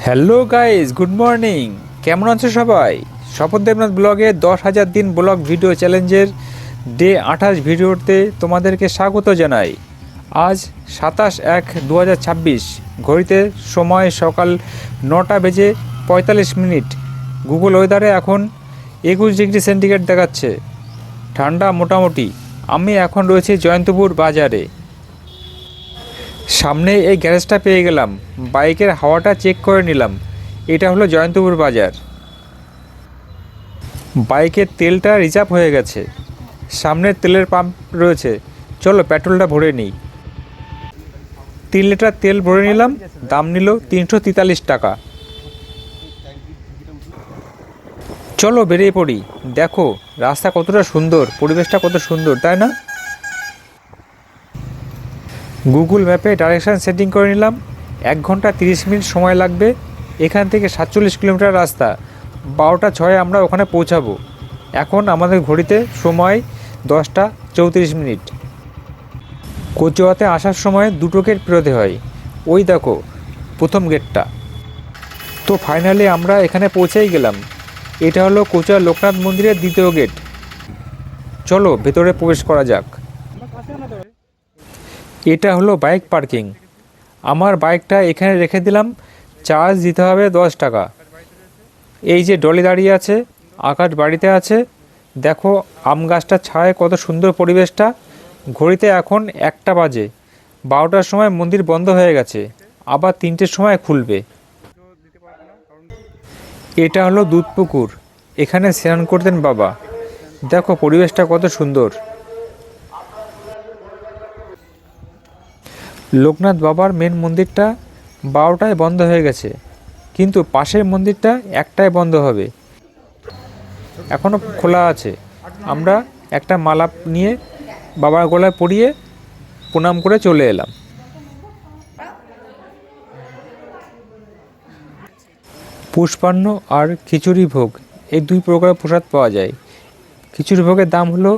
Hello guys, good morning. কেমন আছো সবাই? স্বপন দেবনাথ ব্লগে 10,000 দিন ব্লগ ভিডিও চ্যালেঞ্জের ডে 28 ভিডিওতে তোমাদেরকে স্বাগত জানাই। আজ 27/1/2026, ঘড়িতে সময় সকাল 9টা বেজে 45 মিনিট। গুগল ওয়েদারে এখন 21 ডিগ্রি সেন্টিগ্রেড দেখাচ্ছে, ঠান্ডা মোটামুটি। আমি এখন রয়েছি জয়ন্তপুর বাজারে। সামনে এই গ্যারেজটা পেয়ে গেলাম, বাইকের হাওয়াটা চেক করে নিলাম। এটা হলো জয়ন্তপুর বাজার। বাইকের তেলটা রিজার্ভ হয়ে গেছে, সামনের তেলের পাম্প রয়েছে। চলো পেট্রোলটা ভরে নিই। 3 লিটার তেল ভরে নিলাম, দাম নিল 343 টাকা। চলো বেরিয়ে পড়ি। দেখো রাস্তা কতটা সুন্দর, পরিবেশটা কত সুন্দর, তাই না? গুগল ম্যাপে ডাইরেকশান সেটিং করে নিলাম। 1 ঘন্টা 30 মিনিট সময় লাগবে। এখান থেকে 47 কিলোমিটার রাস্তা। 12টা 6 আমরা ওখানে পৌঁছাবো। এখন আমাদের ঘড়িতে সময় 10টা 34 মিনিট। কচুয়াতে আসার সময় 2টো গেট পেরোতে হয়। ওই দেখো প্রথম গেটটা। তো ফাইনালি আমরা এখানে পৌঁছেই গেলাম। এটা হলো কচুয়া লোকনাথ মন্দিরের 2য় গেট। চলো ভেতরে প্রবেশ করা যাক। এটা হলো বাইক পার্কিং। আমার বাইকটা এখানে রেখে দিলাম, চার্জ দিতে হবে 10 টাকা। এই যে ডলি দাঁড়িয়ে আছে, আকাশ বাড়িতে আছে। দেখো আম গাছটার ছায় কত সুন্দর পরিবেশটা। ঘড়িতে এখন 1টা বাজে। 12টার সময় মন্দির বন্ধ হয়ে গেছে, আবার 3টের সময় খুলবে। এটা হলো দুধপুকুর, এখানে স্নান করতেন বাবা। দেখো পরিবেশটা কত সুন্দর। লোকনাথ বাবার মেন মন্দিরটা 12টায় বন্ধ হয়ে গেছে, কিন্তু পাশের মন্দিরটা 1টায় বন্ধ হবে। এখনও খোলা আছে। আমরা একটা মালা নিয়ে বাবার গলায় পরিয়ে প্রণাম করে চলে এলাম। পুষ্পান্ন আর খিচুড়ি ভোগ, এই 2 প্রকার প্রসাদ পাওয়া যায়। খিচুড়ি ভোগের দাম হলো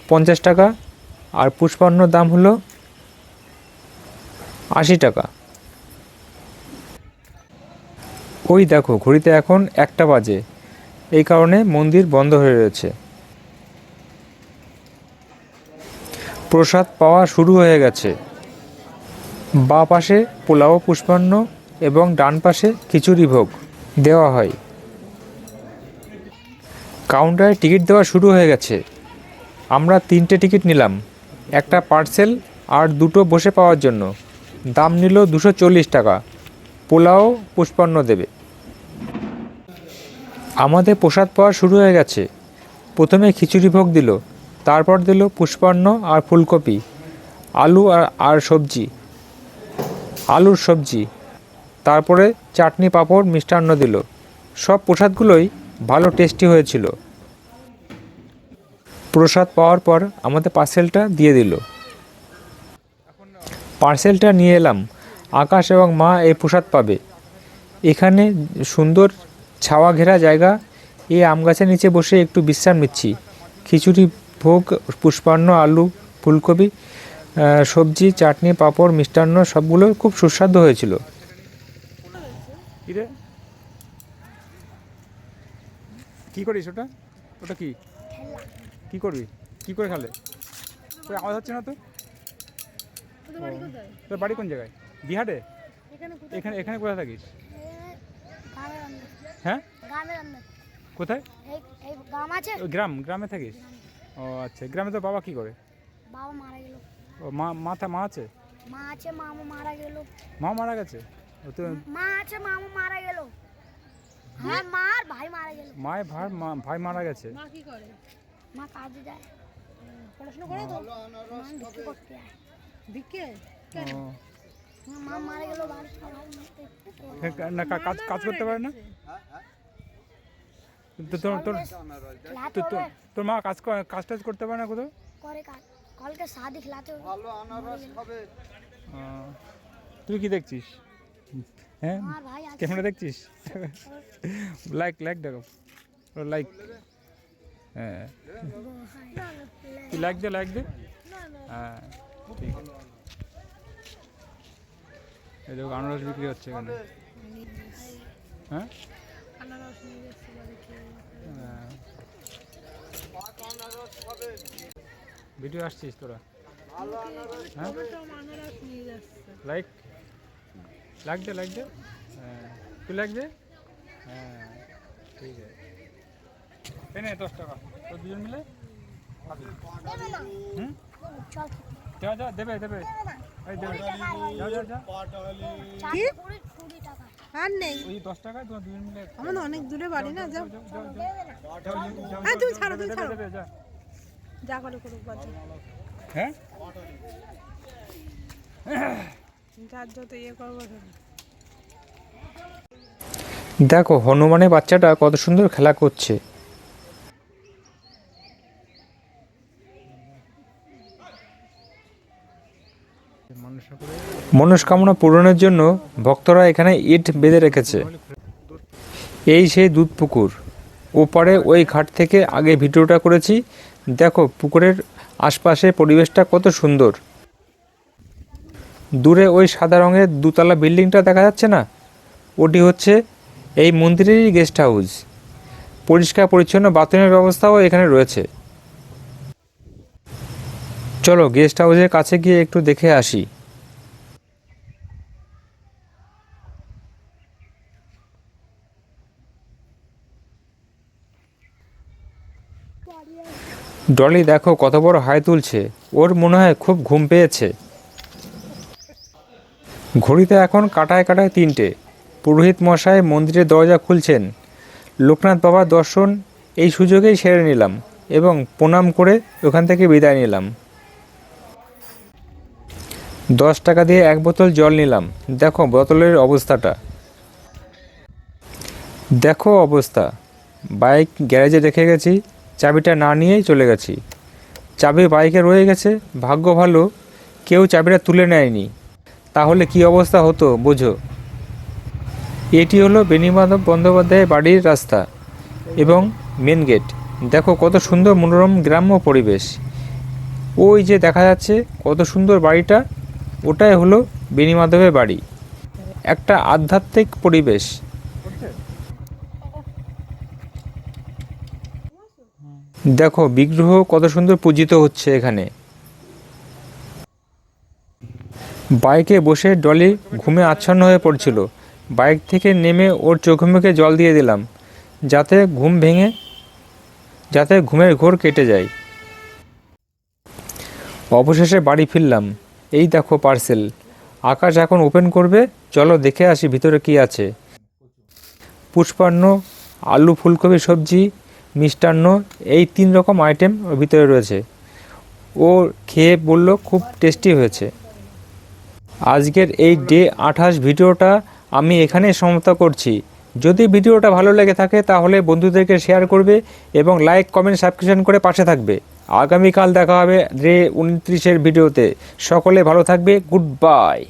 50 টাকা, আর পুষ্পান্নর দাম হলো 80 টাকা। ওই দেখো ঘড়িতে এখন 1টা বাজে, এই কারণে মন্দির বন্ধ হয়ে রয়েছে। প্রসাদ পাওয়া শুরু হয়ে গেছে। বাঁ পাশে পোলাও পুষ্পান্ন এবং ডান পাশে খিচুড়ি ভোগ দেওয়া হয়। কাউন্টারে টিকিট দেওয়া শুরু হয়ে গেছে। আমরা 3টে টিকিট নিলাম, একটা পার্সেল আর 2টো বসে পাওয়ার জন্য। দাম নিল 240 টাকা। পোলাও পুষ্পান্ন দেবে। আমাদের প্রসাদ পাওয়া শুরু হয়ে গেছে। প্রথমে খিচুড়ি ভোগ দিল, তারপর দিল পুষ্পান্ন আর ফুলকপি, আলু আর সবজি, আলুর সবজি, তারপরে চাটনি পাঁপড় মিষ্টান্ন দিল। সব প্রসাদগুলোই ভালো টেস্টি হয়েছিল। প্রসাদ পাওয়ার পর আমাদের পার্সেলটা দিয়ে দিল। পার্সেলটা নিয়ে এলাম। আকাশ এবং মা এই প্রসাদ পাবে। এখানে সুন্দর ছাওয়া ঘেরা জায়গা। এই আম গাছের নিচে বসে একটু বিশ্রাম নিচ্ছি। খিচুড়ি ভোগ, পুষ্পান্ন, আলু, ফুলকপি, সবজি, চাটনি, পাঁপড়, মিষ্টান্ন সবগুলো খুব সুস্বাদু হয়েছিল। কি করিস ওটা? ওটা কি কি করবি? কি করে খেলে? আওয়াজ হচ্ছে না তো? তোর বাড়ি কোন জায়গায়? বিহারে? এখানে এখানে কোথায় থাকিস? হ্যাঁ, কোথায়? গ্রামে থাকিস? ও আচ্ছা, গ্রামে তো বাবা কি করে? বাবা মারা গেল। ও মা আছে? মা আছে, মামা মারা গেল। মা মারা গেছে? ও তো মা আছে, মামা মারা গেল। হ্যাঁ, মার ভাই মারা গেল। মায়ের ভাই মারা গেছে। মা কি করে? মা কাজে যায়। পড়াশোনা করে তো? মা ভিক্ষে করতে যায়। ভিক্ষে? ও মা মারা গেল, বাড়ি সবাই না, কাজ করতে পারে না? তোর মা কাজ টাজ করতে পারে না কোথাও? করে কাজ। কালকে শাদি খেলাতে ভালো আনারস খাবে। তুই কি দেখছিস? হ্যাঁ, ক্যামেরা দেখছিস? লাইক দেখো, লাইক। হ্যাঁ, তুই লাইক দে। হ্যাঁ ঠিক আছে। এই দেখো আনারস বিক্রি হচ্ছে এখানে। হ্যাঁ আনারস নিয়ে যাচ্ছে বাড়িতে। ভিডিও আসছিস তোরা? হ্যাঁ টমেটো আনারস নিয়ে যাচ্ছে। লাইক লাগবে হ্যাঁ তুই লাগবে হ্যাঁ ঠিক আছে এনে 10 টাকা তো দুজন মিলে খাবি। দেবে না। হুম চল। যা দেবে এই দেবে যা কি? 20 টাকা। আর নেই। ওই 10 টাকা তোমরা দুজন মিলে আমার অনেক দূরে বাড়ি না, যাও। যাও হ্যাঁ তুমি ছাড়ো, তুমি ছাড়ো। দেবে যা যা করে করুক বাদ দাও। হ্যাঁ যার যত ইয়ে করবো শোনো। দেখো হনুমানের বাচ্চাটা কত সুন্দর খেলা করছে। মনস্কামনা পূরণের জন্য ভক্তরা এখানে ইট বেঁধে রেখেছে। এই সেই দুধ পুকুর, ওপারে ওই ঘাট থেকে আগে ভিডিওটা করেছি। দেখো পুকুরের আশপাশে পরিবেশটা কত সুন্দর। দূরে ওই সাদা রঙের দুতলা বিল্ডিংটা দেখা যাচ্ছে না, ওটি হচ্ছে এই মন্দিরেরই গেস্ট হাউস। পরিষ্কার পরিচ্ছন্ন বাথরুমের ব্যবস্থাও এখানে রয়েছে। চলো গেস্ট হাউসের কাছে গিয়ে একটু দেখে আসি। ডলি দেখো কত বড় হাই তুলছে, ওর মনে হয় খুব ঘুম পেয়েছে। ঘড়িতে এখন কাটায় 3টে। পুরোহিত মশাই মন্দিরের দরজা খুলছেন। লোকনাথ বাবার দর্শন এই সুযোগেই সেরে নিলাম এবং প্রণাম করে ওখান থেকে বিদায় নিলাম। 10 টাকা দিয়ে 1 বোতল জল নিলাম। দেখো বোতলের অবস্থাটা, দেখো অবস্থা। বাইক গ্যারেজে রেখে গেছি, চাবিটা না নিয়েই চলে গেছি। চাবি বাইকে রয়ে গেছে, ভাগ্য ভালো কেউ চাবিটা তুলে নেয়নি, তাহলে কি অবস্থা হতো বোঝো। এটি হলো বেণীমাধব বন্দ্যোপাধ্যায়ের বাড়ির রাস্তা এবং মেন গেট। দেখো কত সুন্দর মনোরম গ্রাম্য পরিবেশ। ওই যে দেখা যাচ্ছে কত সুন্দর বাড়িটা, ওটাই হলো বেণীমাধবের বাড়ি। একটা আধ্যাত্মিক পরিবেশ। দেখো বিগ্রহ কত সুন্দর পূজিত হচ্ছে এখানে। বাইকে বসে ডলি ঘুমে আচ্ছন্ন হয়ে পড়ছিল। বাইক থেকে নেমে ওর চোখে মুখে জল দিয়ে দিলাম, যাতে ঘুমের ঘোর কেটে যায়। অবশেষে বাড়ি ফিরলাম। এই দেখো পার্সেল। আকাশ এখন ওপেন করবে, চলো দেখে আসি ভিতরে কি আছে। পুষ্পান্ন, আলু ফুলকপি সবজি, মিষ্টান্ন, এই 3 রকম আইটেম ওর ভিতরে রয়েছে। ও খেয়ে বলল খুব টেস্টি হয়েছে। আজকের এই ডে 28 ভিডিওটা আমি এখানে সমাপ্ত করছি। যদি ভিডিওটা ভালো লেগে থাকে তাহলে বন্ধুদেরকে শেয়ার করবে এবং লাইক কমেন্ট সাবস্ক্রিপশন করে পাশে থাকবে। আগামীকাল দেখা হবে ডে 29-এর ভিডিওতে। সকলে ভালো থাকবে, গুড বাই।